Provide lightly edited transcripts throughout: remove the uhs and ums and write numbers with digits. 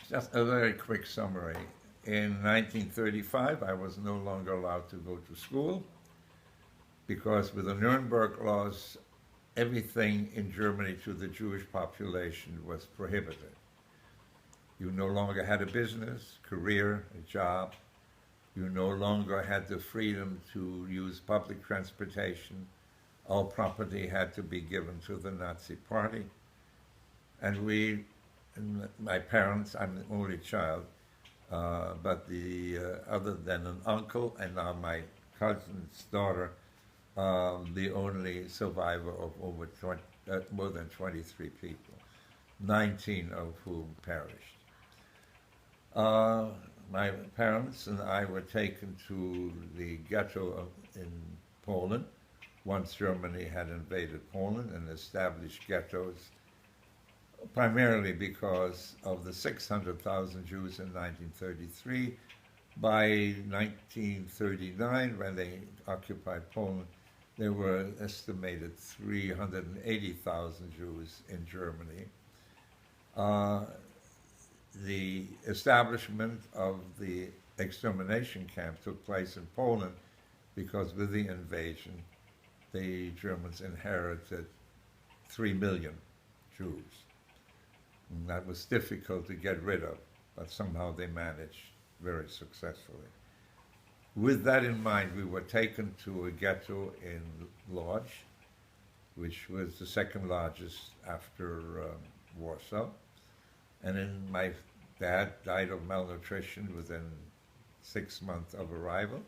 Just a very quick summary. In 1935, I was no longer allowed to go to school because with the Nuremberg laws, everything in Germany to the Jewish population was prohibited. You no longer had a business, career, a job. You no longer had the freedom to use public transportation. All property had to be given to the Nazi Party. And my parents, I'm the only child, but other than an uncle and now my cousin's daughter, the only survivor of more than 23 people, 19 of whom perished. My parents and I were taken to the ghetto in Poland once Germany had invaded Poland and established ghettos, primarily because of the 600,000 Jews in 1933. By 1939, when they occupied Poland, there were estimated 380,000 Jews in Germany. The establishment of the extermination camp took place in Poland because with the invasion, the Germans inherited 3 million Jews. And that was difficult to get rid of, but somehow they managed very successfully. With that in mind, we were taken to a ghetto in Lodz, which was the second largest after Warsaw. And then my dad died of malnutrition within 6 months of arrival.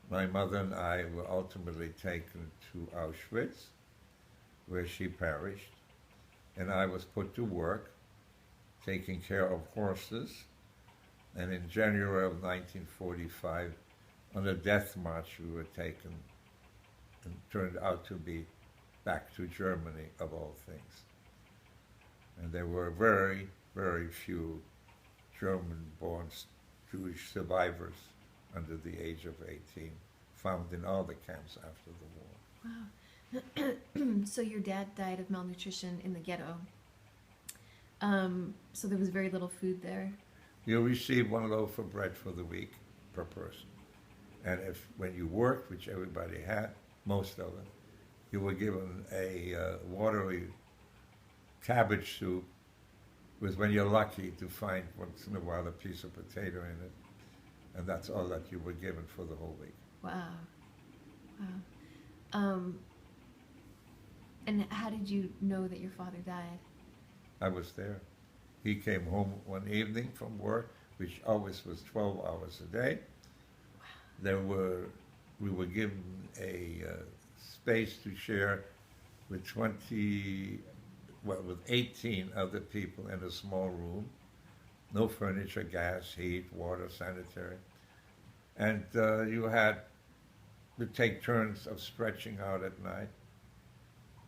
My mother and I were ultimately taken to Auschwitz, where she perished. And I was put to work taking care of horses. And in January of 1945, on a death march, we were taken and turned out to be back to Germany, of all things. And there were very, very few German-born Jewish survivors under the age of 18, found in all the camps after the war. Wow. So your dad died of malnutrition in the ghetto. So there was very little food there. You received 1 loaf of bread for the week per person. And when you worked, which everybody had, most of them, you were given a watery cabbage soup with, when you're lucky, to find once in a while a piece of potato in it. And that's all that you were given for the whole week. Wow. Wow. And how did you know that your father died? I was there. He came home one evening from work, which always was 12 hours a day. Wow. We were given a space to share with 18 other people in a small room. No furniture, gas, heat, water, sanitary. And you had to take turns of stretching out at night.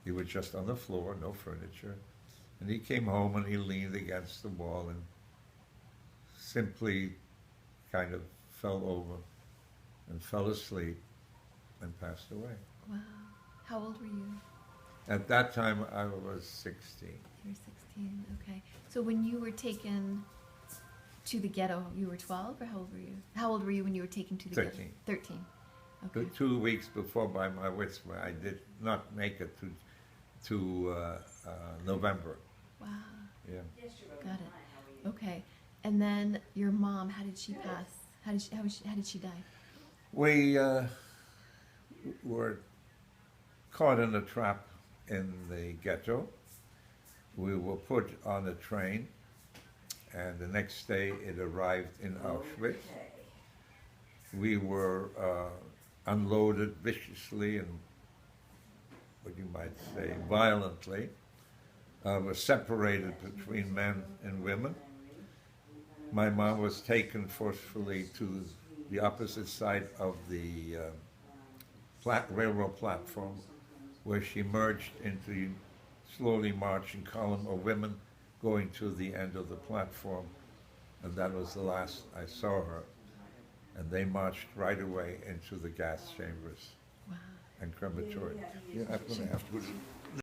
You were just on the floor, no furniture. And he came home and he leaned against the wall and simply kind of fell over and fell asleep and passed away. Wow. How old were you? At that time, I was 16. You were 16, okay. So when you were taken to the ghetto, you were 12, or how old were you? How old were you when you were taken to the 13. ghetto? 13. Okay. 2 weeks before, by my wits, I did not make it to November. Wow. Yeah. Got it. Okay. And then your mom, how did she pass? How did she die? We were caught in a trap in the ghetto. We were put on a train, and the next day it arrived in Auschwitz. We were unloaded viciously and, what you might say, violently. Were separated between men and women. My mom was taken forcefully to the opposite side of the railroad platform, where she merged into a slowly marching column of women going to the end of the platform. And that was the last I saw her. And they marched right away into the gas chambers. Wow. And crematoria. Yeah, I'm going to have to